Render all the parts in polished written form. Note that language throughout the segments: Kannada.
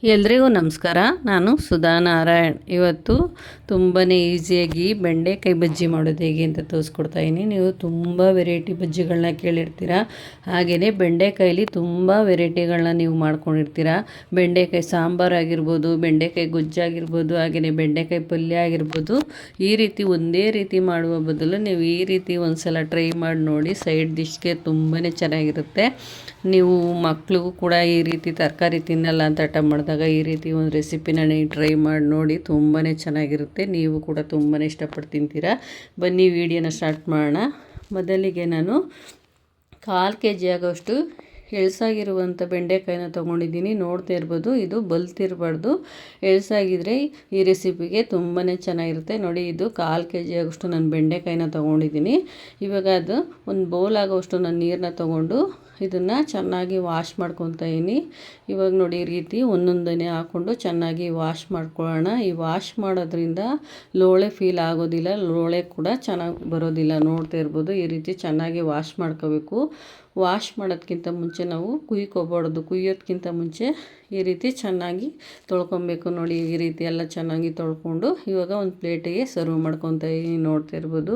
ಎಲ್ರಿಗೂ ನಮಸ್ಕಾರ. ನಾನು ಸುಧಾ ನಾರಾಯಣ್. ಇವತ್ತು ತುಂಬಾ ಈಸಿಯಾಗಿ ಬೆಂಡೆಕಾಯಿ ಬಜ್ಜಿ ಮಾಡೋದು ಹೇಗೆ ಅಂತ ತೋರಿಸ್ಕೊಡ್ತಾಯಿದ್ದೀನಿ. ನೀವು ತುಂಬ ವೆರೈಟಿ ಬಜ್ಜಿಗಳನ್ನ ಕೇಳಿರ್ತೀರ. ಹಾಗೆಯೇ ಬೆಂಡೆಕಾಯಲ್ಲಿ ತುಂಬ ವೆರೈಟಿಗಳನ್ನ ನೀವು ಮಾಡ್ಕೊಂಡಿರ್ತೀರ. ಬೆಂಡೆಕಾಯಿ ಸಾಂಬಾರು ಆಗಿರ್ಬೋದು, ಬೆಂಡೆಕಾಯಿ ಗೊಜ್ಜಾಗಿರ್ಬೋದು, ಹಾಗೆಯೇ ಬೆಂಡೆಕಾಯಿ ಪಲ್ಯ ಆಗಿರ್ಬೋದು. ಈ ರೀತಿ ಒಂದೇ ರೀತಿ ಮಾಡುವ ಬದಲು ನೀವು ಈ ರೀತಿ ಒಂದು ಸಲ ಟ್ರೈ ಮಾಡಿ ನೋಡಿ. ಸೈಡ್ ಡಿಶ್ಗೆ ತುಂಬಾ ಚೆನ್ನಾಗಿರುತ್ತೆ. ನೀವು ಮಕ್ಳಿಗೂ ಕೂಡ ಈ ರೀತಿ ತರಕಾರಿ ತಿನ್ನಲ್ಲ ಅಂತ ಹಠ ಮಾಡಿದಾಗ ಈ ರೀತಿ ಒಂದು ರೆಸಿಪಿನ ನೀವು ಟ್ರೈ ಮಾಡಿ ನೋಡಿ. ತುಂಬಾ ಚೆನ್ನಾಗಿರುತ್ತೆ. ನೀವು ಕೂಡ ತುಂಬಾ ಇಷ್ಟಪಟ್ಟು ತಿಂತೀರಾ. ಬನ್ನಿ ವಿಡಿಯೋನ ಸ್ಟಾರ್ಟ್ ಮಾಡೋಣ. ಮೊದಲಿಗೆ ನಾನು 1/4 kg ಆಗೋಷ್ಟು ಎಳ್ಸಾಗಿರುವಂಥ ಬೆಂಡೆಕಾಯಿನ ತೊಗೊಂಡಿದ್ದೀನಿ. ನೋಡ್ತಾ ಇರ್ಬೋದು, ಇದು ಬಲ್ತಿರಬಾರ್ದು. ಎಳ್ಸಾಗಿದ್ದರೆ ಈ ರೆಸಿಪಿಗೆ ತುಂಬಾ ಚೆನ್ನಾಗಿರುತ್ತೆ. ನೋಡಿ, ಇದು 1/4 kg ಆಗೋಷ್ಟು ನಾನು ಬೆಂಡೆಕಾಯಿನ ತೊಗೊಂಡಿದ್ದೀನಿ. ಇವಾಗ ಅದು ಒಂದು ಬೌಲ್ ಆಗೋಷ್ಟು ನಾನು ನೀರನ್ನ ತೊಗೊಂಡು ಇದನ್ನು ಚೆನ್ನಾಗಿ ವಾಶ್ ಮಾಡ್ಕೊತಾಯಿದ್ದೀನಿ. ಇವಾಗ ನೋಡಿ, ಈ ರೀತಿ ಒಂದೊಂದನೇ ಹಾಕ್ಕೊಂಡು ಚೆನ್ನಾಗಿ ವಾಶ್ ಮಾಡ್ಕೊಳ್ಳೋಣ. ಈ ವಾಶ್ ಮಾಡೋದ್ರಿಂದ ಲೋಳೆ ಫೀಲ್ ಆಗೋದಿಲ್ಲ, ಲೋಳೆ ಕೂಡ ಚೆನ್ನಾಗಿ ಬರೋದಿಲ್ಲ. ನೋಡ್ತಾ ಇರ್ಬೋದು, ಈ ರೀತಿ ಚೆನ್ನಾಗಿ ವಾಶ್ ಮಾಡ್ಕೋಬೇಕು. ವಾಶ್ ಮಾಡೋದಕ್ಕಿಂತ ಮುಂಚೆ ನಾವು ಕುಯ್ಕೋಬಾರ್ದು. ಕುಯ್ಯೋದಕ್ಕಿಂತ ಮುಂಚೆ ಈ ರೀತಿ ಚೆನ್ನಾಗಿ ತೊಳ್ಕೊಬೇಕು. ನೋಡಿ, ಈ ರೀತಿ ಎಲ್ಲ ಚೆನ್ನಾಗಿ ತೊಳ್ಕೊಂಡು ಇವಾಗ ಒಂದು ಪ್ಲೇಟಿಗೆ ಸರ್ವ್ ಮಾಡ್ಕೊತಾ ಇದ್ದೀನಿ. ನೋಡ್ತಾ ಇರ್ಬೋದು,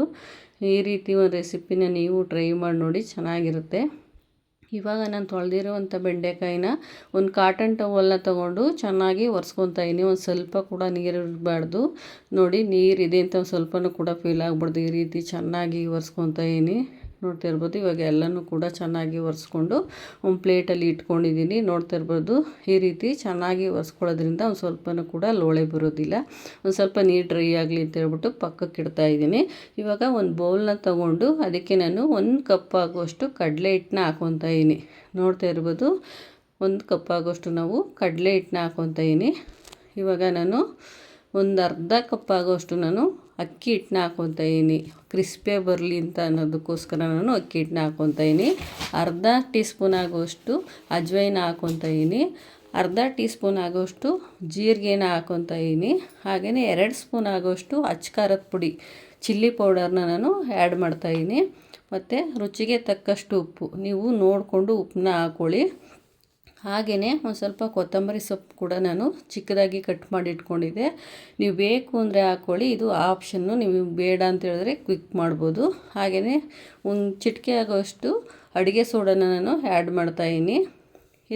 ಈ ರೀತಿ ಒಂದು ರೆಸಿಪಿನ ನೀವು ಟ್ರೈ ಮಾಡಿ ನೋಡಿ, ಚೆನ್ನಾಗಿರುತ್ತೆ. ಇವಾಗ ನಾನು ತೊಳೆದಿರುವಂಥ ಬೆಂಡೆಕಾಯಿನ ಒಂದು ಕಾಟನ್ ಟವಲ್ನ ತೊಗೊಂಡು ಚೆನ್ನಾಗಿ ಒರೆಸ್ಕೊತಾ ಇದ್ದೀನಿ. ಒಂದು ಸ್ವಲ್ಪ ಕೂಡ ನೀರು ಇರಬಾರ್ದು. ನೋಡಿ, ನೀರಿದೆ ಅಂತ ಒಂದು ಸ್ವಲ್ಪನೂ ಕೂಡ ಫೀಲ್ ಆಗ್ಬಾರ್ದು. ಈ ರೀತಿ ಚೆನ್ನಾಗಿ ಒರೆಸ್ಕೊತಾ ಇದ್ದೀನಿ. ನೋಡ್ತಾ ಇರ್ಬೋದು, ಇವಾಗ ಎಲ್ಲನೂ ಕೂಡ ಚೆನ್ನಾಗಿ ಒರೆಸ್ಕೊಂಡು ಒಂದು ಪ್ಲೇಟಲ್ಲಿ ಇಟ್ಕೊಂಡಿದ್ದೀನಿ. ನೋಡ್ತಾ ಇರ್ಬೋದು, ಈ ರೀತಿ ಚೆನ್ನಾಗಿ ಒರೆಸ್ಕೊಳ್ಳೋದ್ರಿಂದ ಒಂದು ಸ್ವಲ್ಪನೂ ಕೂಡ ಲೋಳೆ ಬರೋದಿಲ್ಲ. ಒಂದು ಸ್ವಲ್ಪ ನೀರು ಡ್ರೈ ಆಗಲಿ ಅಂತ ಹೇಳ್ಬಿಟ್ಟು ಪಕ್ಕಕ್ಕೆ ಇಡ್ತಾ ಇದ್ದೀನಿ. ಇವಾಗ ಒಂದು ಬೌಲ್ನ ತೊಗೊಂಡು ಅದಕ್ಕೆ ನಾನು 1 ಕಪ್ ಆಗುವಷ್ಟು ಕಡಲೆ ಹಿಟ್ಟನ್ನ ಹಾಕ್ಕೊತಾ ಇದ್ದೀನಿ. ನೋಡ್ತಾ ಇರ್ಬೋದು, 1 ಕಪ್ ಆಗೋಷ್ಟು ನಾವು ಕಡಲೆ ಹಿಟ್ಟನ್ನ ಹಾಕ್ಕೊತಾ ಇದ್ದೀನಿ. ಇವಾಗ ನಾನು ಒಂದು ಅರ್ಧ ಕಪ್ ಆಗೋಷ್ಟು ನಾನು ಅಕ್ಕಿ ಹಿಟ್ಟನ್ನ ಹಾಕ್ಕೊತಾ ಇದ್ದೀನಿ. ಕ್ರಿಸ್ಪೇ ಬರಲಿ ಅಂತ ಅನ್ನೋದಕ್ಕೋಸ್ಕರ ನಾನು ಅಕ್ಕಿ ಹಿಟ್ಟನ್ನ ಹಾಕ್ಕೊತಾ ಇದ್ದೀನಿ. ಅರ್ಧ ಟೀ ಸ್ಪೂನ್ ಆಗೋಷ್ಟು ಅಜ್ವೈನ ಹಾಕ್ಕೊತಾ ಇದ್ದೀನಿ. ಅರ್ಧ ಟೀ ಸ್ಪೂನ್ ಆಗೋಷ್ಟು ಜೀರಿಗೆನ ಹಾಕ್ಕೊತಾ ಇದ್ದೀನಿ. ಹಾಗೆಯೇ 2 ಸ್ಪೂನ್ ಆಗೋಷ್ಟು ಅಚ್ಕಾರದ ಪುಡಿ, ಚಿಲ್ಲಿ ಪೌಡರ್ನ ನಾನು ಆ್ಯಡ್ ಮಾಡ್ತಾಯಿದ್ದೀನಿ. ಮತ್ತು ರುಚಿಗೆ ತಕ್ಕಷ್ಟು ಉಪ್ಪು, ನೀವು ನೋಡಿಕೊಂಡು ಉಪ್ಪನ್ನ ಹಾಕ್ಕೊಳ್ಳಿ. ಹಾಗೆಯೇ ಒಂದು ಸ್ವಲ್ಪ ಕೊತ್ತಂಬರಿ ಸೊಪ್ಪು ಕೂಡ ನಾನು ಚಿಕ್ಕದಾಗಿ ಕಟ್ ಮಾಡಿ ಇಟ್ಕೊಂಡಿದ್ದೆ. ನೀವು ಬೇಕು ಅಂದರೆ ಹಾಕ್ಕೊಳ್ಳಿ, ಇದು ಆಪ್ಷನ್ನು. ನೀವು ಬೇಡ ಅಂತ ಹೇಳಿದ್ರೆ ಕ್ವಿಕ್ ಮಾಡ್ಬೋದು. ಹಾಗೆಯೇ ಒಂದು ಚಿಟಿಕೆ ಆಗೋಷ್ಟು ಅಡುಗೆ ಸೋಡಾನ ನಾನು ಆ್ಯಡ್ ಮಾಡ್ತಾಯಿದ್ದೀನಿ.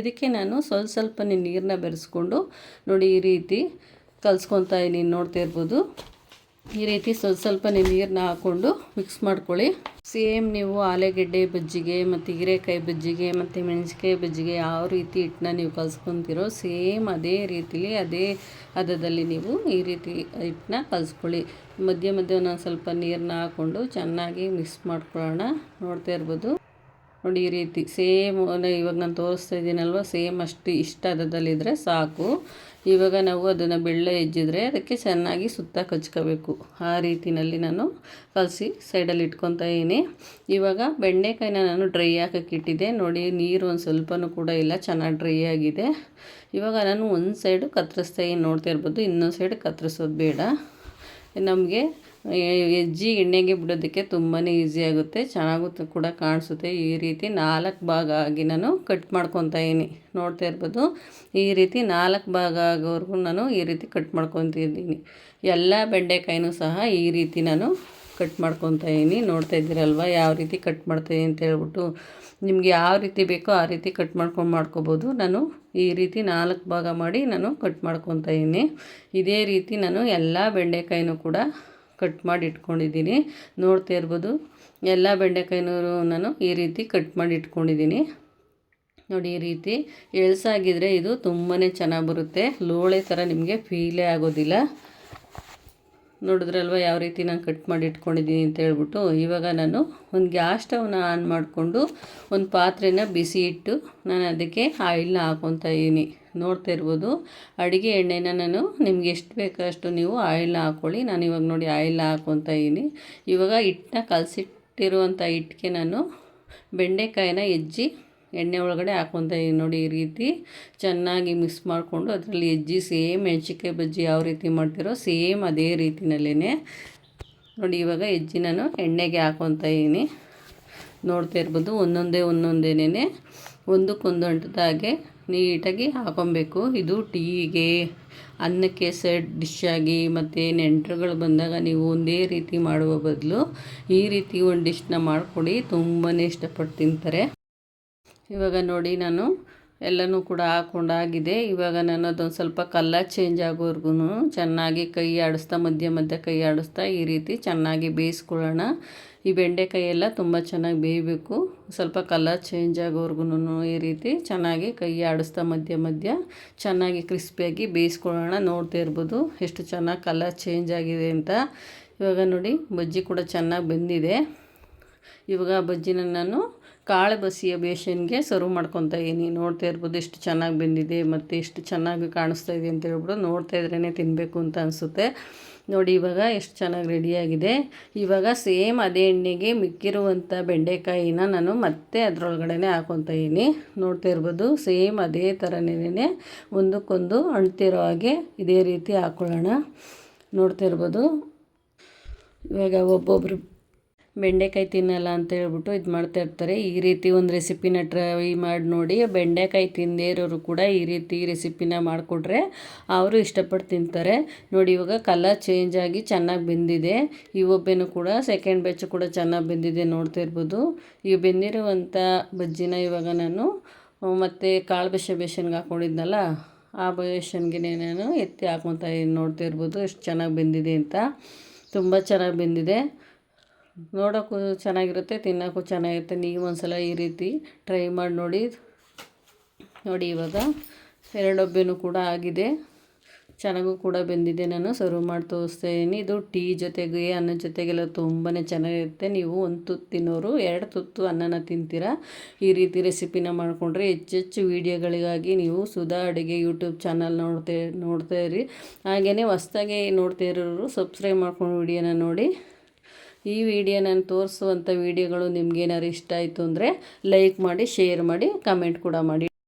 ಇದಕ್ಕೆ ನಾನು ಸ್ವಲ್ಪನೇ ನೀರನ್ನ ಬೆರೆಸ್ಕೊಂಡು ನೋಡಿ ಈ ರೀತಿ ಕಲಿಸ್ಕೊತಾ ಇದ್ದೀನಿ. ನೋಡ್ತಾ ಇರ್ಬೋದು, ಈ ರೀತಿ ಸ್ವಲ್ಪನೇ ನೀರನ್ನ ಹಾಕ್ಕೊಂಡು ಮಿಕ್ಸ್ ಮಾಡ್ಕೊಳ್ಳಿ. ಸೇಮ್ ನೀವು ಆಲೂಗೆಡ್ಡೆ ಬಜ್ಜಿಗೆ ಮತ್ತು ಹೀರೆಕಾಯಿ ಬಜ್ಜಿಗೆ ಮತ್ತು ಮೆಣಸಿನ್ಕಾಯಿ ಬಜ್ಜಿಗೆ ಯಾವ ರೀತಿ ಹಿಟ್ಟನ್ನ ನೀವು ಕಲಿಸ್ಕೊತೀರೋ ಸೇಮ್ ಅದೇ ರೀತಿಲಿ ಅದೇ ಹದದಲ್ಲಿ ನೀವು ಈ ರೀತಿ ಹಿಟ್ಟನ್ನ ಕಲಿಸ್ಕೊಳ್ಳಿ. ಮಧ್ಯೆ ಒಂದೊಂದು ಸ್ವಲ್ಪ ನೀರನ್ನ ಹಾಕ್ಕೊಂಡು ಚೆನ್ನಾಗಿ ಮಿಕ್ಸ್ ಮಾಡ್ಕೊಳ್ಳೋಣ. ನೋಡ್ತಾ ಇರ್ಬೋದು, ನೋಡಿ ಈ ರೀತಿ ಸೇಮ್ ಇವಾಗ ನಾನು ತೋರಿಸ್ತಾ ಇದ್ದೀನಲ್ವ, ಸೇಮ್ ಅಷ್ಟು ಇಷ್ಟ ಹದದಲ್ಲಿದ್ದರೆ ಸಾಕು. ಇವಾಗ ನಾವು ಅದನ್ನು ಬೆಳ್ಳ ಹೆಜ್ಜಿದ್ರೆ ಅದಕ್ಕೆ ಚೆನ್ನಾಗಿ ಸುತ್ತ ಕಚ್ಕೋಬೇಕು. ಆ ರೀತಿಯಲ್ಲಿ ನಾನು ಕಲಸಿ ಸೈಡಲ್ಲಿ ಇಟ್ಕೊತಾ ಇದ್ದೀನಿ. ಇವಾಗ ಬೆಂಡೆಕಾಯಿನ ನಾನು ಡ್ರೈ ಹಾಕಕ್ಕೆ ಇಟ್ಟಿದ್ದೆ. ನೋಡಿ, ನೀರು ಒಂದು ಸ್ವಲ್ಪನೂ ಕೂಡ ಇಲ್ಲ, ಚೆನ್ನಾಗಿ ಡ್ರೈ ಆಗಿದೆ. ಇವಾಗ ನಾನು ಒಂದು ಸೈಡು ಕತ್ತರಿಸ್ತಾ ಇದ್ದೀನಿ. ನೋಡ್ತಾ ಇರ್ಬೋದು, ಇನ್ನೊಂದು ಸೈಡ್ ಕತ್ತರಿಸೋದು ಬೇಡ. ನಮಗೆ ಹೆಜ್ಜಿ ಎಣ್ಣೆಗೆ ಬಿಡೋದಕ್ಕೆ ತುಂಬಾ ಈಸಿ ಆಗುತ್ತೆ, ಚೆನ್ನಾಗೂ ಕೂಡ ಕಾಣಿಸುತ್ತೆ. ಈ ರೀತಿ 4 ಭಾಗ ಆಗಿ ನಾನು ಕಟ್ ಮಾಡ್ಕೊತಾ ಇದ್ದೀನಿ. ನೋಡ್ತಾ ಇರ್ಬೋದು, ಈ ರೀತಿ 4 ಭಾಗ ಆಗೋವರೆಗೂ ನಾನು ಈ ರೀತಿ ಕಟ್ ಮಾಡ್ಕೊತಿದ್ದೀನಿ. ಎಲ್ಲ ಬೆಂಡೆಕಾಯಿನೂ ಸಹ ಈ ರೀತಿ ನಾನು ಕಟ್ ಮಾಡ್ಕೊತಾ ಇದ್ದೀನಿ. ನೋಡ್ತಾ ಇದ್ದೀರಲ್ವ ಯಾವ ರೀತಿ ಕಟ್ ಮಾಡ್ತಾಯಿದ್ದೀನಿ ಅಂತ ಹೇಳ್ಬಿಟ್ಟು. ನಿಮಗೆ ಯಾವ ರೀತಿ ಬೇಕೋ ಆ ರೀತಿ ಕಟ್ ಮಾಡ್ಕೊಬೋದು. ನಾನು ಈ ರೀತಿ 4 ಭಾಗ ಮಾಡಿ ನಾನು ಕಟ್ ಮಾಡ್ಕೊತಾ ಇದ್ದೀನಿ. ಇದೇ ರೀತಿ ನಾನು ಎಲ್ಲ ಬೆಂಡೆಕಾಯಿನೂ ಕೂಡ ಕಟ್ ಮಾಡಿ ಇಟ್ಕೊಂಡಿದ್ದೀನಿ. ನೋಡ್ತಾ ಇರ್ಬೋದು, ಎಲ್ಲ ಬೆಂಡೆಕಾಯಿನೂ ನಾನು ಈ ರೀತಿ ಕಟ್ ಮಾಡಿ ಇಟ್ಕೊಂಡಿದ್ದೀನಿ. ನೋಡಿ, ಈ ರೀತಿ ಎಳ್ಸಾಗಿದ್ದರೆ ಇದು ತುಂಬಾ ಚೆನ್ನಾಗಿ ಬರುತ್ತೆ. ಲೋಳೆ ಥರ ನಿಮಗೆ ಫೀಲೇ ಆಗೋದಿಲ್ಲ. ನೋಡಿದ್ರಲ್ವ ಯಾವ ರೀತಿ ನಾನು ಕಟ್ ಮಾಡಿ ಇಟ್ಕೊಂಡಿದ್ದೀನಿ ಅಂತ ಹೇಳ್ಬಿಟ್ಟು. ಇವಾಗ ನಾನು ಒಂದು ಗ್ಯಾಸ್ ಸ್ಟವ್ನ ಆನ್ ಮಾಡಿಕೊಂಡು ಒಂದು ಪಾತ್ರೆನ ಬಿಸಿ ಇಟ್ಟು ನಾನು ಅದಕ್ಕೆ ಆಯಿಲ್ನ ಹಾಕ್ಕೊತಾ ಇದ್ದೀನಿ. ನೋಡ್ತಾ ಇರ್ಬೋದು, ಅಡುಗೆ ಎಣ್ಣೆನ ನಾನು ನಿಮ್ಗೆ ಎಷ್ಟು ಬೇಕೋ ಅಷ್ಟು ನೀವು ಆಯಿಲ್ನ ಹಾಕ್ಕೊಳ್ಳಿ. ನಾನು ಇವಾಗ ನೋಡಿ ಆಯಿಲ್ನ ಹಾಕ್ಕೊತಾ ಇದ್ದೀನಿ. ಇವಾಗ ಹಿಟ್ಟನ್ನ ಕಲಸಿಟ್ಟಿರುವಂಥ ಹಿಟ್ಟಿಗೆ ನಾನು ಬೆಂಡೆಕಾಯಿನ ಹೆಜ್ಜಿ ಎಣ್ಣೆ ಒಳಗಡೆ ಹಾಕ್ಕೊತಾ ಇದ್ದೀನಿ. ನೋಡಿ, ಈ ರೀತಿ ಚೆನ್ನಾಗಿ ಮಿಕ್ಸ್ ಮಾಡಿಕೊಂಡು ಅದರಲ್ಲಿ ಹೆಜ್ಜಿ ಸೇಮ್ ಮೆಣಸಿನ್ಕಾಯಿ ಬಜ್ಜಿ ಯಾವ ರೀತಿ ಮಾಡ್ತಿರೋ ಸೇಮ್ ಅದೇ ರೀತಿಯಲ್ಲೇ ನೋಡಿ. ಇವಾಗ ಹೆಜ್ಜಿ ನಾನು ಎಣ್ಣೆಗೆ ಹಾಕ್ಕೊತಾ ಇದ್ದೀನಿ. ನೋಡ್ತಾ ಇರ್ಬೋದು, ಒಂದೊಂದೇನೆ ಒಂದಕ್ಕೊಂದು ಅಂಟದ ಹಾಗೆ ನೀಟಾಗಿ ಹಾಕೊಬೇಕು. ಇದು ಟೀಗೆ, ಅನ್ನಕ್ಕೆ ಸೈಡ್ ಡಿಶ್ ಆಗಿ ಮತ್ತು ನೆಂಟರುಗಳು ಬಂದಾಗ ನೀವು ಒಂದೇ ರೀತಿ ಮಾಡುವ ಬದಲು ಈ ರೀತಿ ಒಂದು ಡಿಶ್ನ ಮಾಡಿಕೊಡಿ, ತುಂಬಾ ಇಷ್ಟಪಟ್ಟು ತಿಂತಾರೆ. ಇವಾಗ ನೋಡಿ ನಾನು ಎಲ್ಲನೂ ಕೂಡ ಹಾಕ್ಕೊಂಡಾಗಿದೆ. ಇವಾಗ ನಾನು ಅದೊಂದು ಸ್ವಲ್ಪ ಕಲರ್ ಚೇಂಜ್ ಆಗೋವರೆಗೂ ಚೆನ್ನಾಗಿ ಕೈ ಆಡಿಸ್ತಾ ಮಧ್ಯ ಮಧ್ಯ ಕೈ ಆಡಿಸ್ತಾ ಈ ರೀತಿ ಚೆನ್ನಾಗಿ ಬೇಯಿಸ್ಕೊಳ್ಳೋಣ. ಈ ಬೆಂಡೆಕಾಯಿ ಎಲ್ಲ ತುಂಬ ಚೆನ್ನಾಗಿ ಬೇಯಬೇಕು. ಸ್ವಲ್ಪ ಕಲರ್ ಚೇಂಜ್ ಆಗೋವರೆಗೂ ಈ ರೀತಿ ಚೆನ್ನಾಗಿ ಕೈ ಆಡಿಸ್ತಾ ಮಧ್ಯ ಮಧ್ಯ ಚೆನ್ನಾಗಿ ಕ್ರಿಸ್ಪಿಯಾಗಿ ಬೇಯಿಸ್ಕೊಳ್ಳೋಣ. ನೋಡ್ತಾ ಇರ್ಬೋದು ಎಷ್ಟು ಚೆನ್ನಾಗಿ ಕಲರ್ ಚೇಂಜ್ ಆಗಿದೆ ಅಂತ. ಇವಾಗ ನೋಡಿ ಬಜ್ಜಿ ಕೂಡ ಚೆನ್ನಾಗಿ ಬೆಂದಿದೆ. ಇವಾಗ ಬಜ್ಜಿನ ನಾನು ಕಾಳು ಬಸಿಯ ಬೇಷನ್ಗೆ ಸರ್ವ್ ಮಾಡ್ಕೊತಾ ಇದ್ದೀನಿ. ನೋಡ್ತಾ ಇರ್ಬೋದು ಎಷ್ಟು ಚೆನ್ನಾಗಿ ಬೆಂದಿದೆ ಮತ್ತು ಎಷ್ಟು ಚೆನ್ನಾಗಿ ಕಾಣಿಸ್ತಾ ಇದೆ ಅಂತ ಹೇಳ್ಬಿಟ್ಟು ನೋಡ್ತಾ ಇದ್ರೇ ತಿನ್ನಬೇಕು ಅಂತ ಅನಿಸುತ್ತೆ. ನೋಡಿ ಇವಾಗ ಎಷ್ಟು ಚೆನ್ನಾಗಿ ರೆಡಿಯಾಗಿದೆ. ಇವಾಗ ಸೇಮ್ ಅದೇ ಎಣ್ಣೆಗೆ ಮಿಕ್ಕಿರುವಂಥ ಬೆಂಡೆಕಾಯಿನ ನಾನು ಮತ್ತೆ ಅದರೊಳಗಡೆ ಹಾಕ್ಕೊತಾ ಇದ್ದೀನಿ. ನೋಡ್ತಾ ಇರ್ಬೋದು ಸೇಮ್ ಅದೇ ಥರನೇ ಒಂದಕ್ಕೊಂದು ಅಂಟ್ತಿರೋ ಹಾಗೆ ಇದೇ ರೀತಿ ಹಾಕ್ಕೊಳ್ಳೋಣ. ನೋಡ್ತಾ ಇರ್ಬೋದು ಇವಾಗ ಒಬ್ಬೊಬ್ಬರು ಬೆಂಡೆಕಾಯಿ ತಿನ್ನಲ್ಲ ಅಂತ ಹೇಳ್ಬಿಟ್ಟು ಇದು ಮಾಡ್ತಾ ಇರ್ತಾರೆ. ಈ ರೀತಿ ಒಂದು ರೆಸಿಪಿನ ಟ್ರೈ ಮಾಡಿ ನೋಡಿ. ಬೆಂಡೆಕಾಯಿ ತಿನ್ನದೇ ಇರೋರು ಕೂಡ ಈ ರೀತಿ ರೆಸಿಪಿನ ಮಾಡಿಕೊಟ್ರೆ ಅವರು ಇಷ್ಟಪಟ್ಟು ತಿಂತಾರೆ. ನೋಡಿ ಇವಾಗ ಕಲರ್ ಚೇಂಜ್ ಆಗಿ ಚೆನ್ನಾಗಿ ಬೆಂದಿದೆ. ಈ ಒಬ್ಬೆನೂ ಕೂಡ ಸೆಕೆಂಡ್ ಬ್ಯಾಚ್ ಕೂಡ ಚೆನ್ನಾಗಿ ಬೆಂದಿದೆ. ನೋಡ್ತಾ ಇರ್ಬೋದು ಈ ಬೆಂದಿರುವಂಥ ಬಜ್ಜಿನ ಇವಾಗ ನಾನು ಮತ್ತು ಕಾಳು ಬೇಷನ್ಗೆ ಹಾಕ್ಕೊಂಡಿದ್ನಲ್ಲ ಆ ಬೇಷನ್ಗೆ ನಾನು ಎತ್ತಿ ಹಾಕ್ಕೊತಾ ಇದ್ದೀನಿ. ನೋಡ್ತಾ ಇರ್ಬೋದು ಎಷ್ಟು ಚೆನ್ನಾಗಿ ಬೆಂದಿದೆ ಅಂತ. ತುಂಬ ಚೆನ್ನಾಗಿ ಬೆಂದಿದೆ. ನೋಡೋಕ್ಕೂ ಚೆನ್ನಾಗಿರುತ್ತೆ, ತಿನ್ನೋಕ್ಕೂ ಚೆನ್ನಾಗಿರುತ್ತೆ. ನೀವು ಒಂದ್ಸಲ ಈ ರೀತಿ ಟ್ರೈ ಮಾಡಿ ನೋಡಿ. ನೋಡಿ ಇವಾಗ ಎರಡೊಬ್ಬೆನೂ ಕೂಡ ಆಗಿದೆ, ಚೆನ್ನಾಗೂ ಕೂಡ ಬೆಂದಿದೆ. ನಾನು ಸರ್ವ್ ಮಾಡಿ ತೋರಿಸ್ತಾ ಇದ್ದೀನಿ. ಇದು ಟೀ ಜೊತೆಗೆ ಅನ್ನದ ಜೊತೆಗೆಲ್ಲ ತುಂಬಾ ಚೆನ್ನಾಗಿರುತ್ತೆ. ನೀವು ಒಂದು ತುತ್ತು ತಿನ್ನೋರು 2 ತುತ್ತು ಅನ್ನನ ತಿಂತೀರಾ. ಈ ರೀತಿ ರೆಸಿಪಿನ ಮಾಡಿಕೊಂಡ್ರೆ ಹೆಚ್ಚೆಚ್ಚು ವೀಡಿಯೋಗಳಿಗಾಗಿ ನೀವು ಸುಧಾ ಅಡುಗೆ ಯೂಟ್ಯೂಬ್ ಚಾನಲ್ ನೋಡ್ತಾ ಇರಿ. ಹಾಗೆಯೇ ಹೊಸ್ದಾಗಿ ನೋಡ್ತಾ ಇರೋರು ಸಬ್ಸ್ಕ್ರೈಬ್ ಮಾಡ್ಕೊಂಡು ವಿಡಿಯೋನ ನೋಡಿ. ಈ ವಿಡಿಯೋ ನಾನು ತೋರಿಸುವಂಥ ವೀಡಿಯೋಗಳು ನಿಮ್ಗೇನಾದ್ರು ಇಷ್ಟ ಆಯಿತು ಅಂದರೆ ಲೈಕ್ ಮಾಡಿ, ಶೇರ್ ಮಾಡಿ, ಕಮೆಂಟ್ ಕೂಡ ಮಾಡಿ.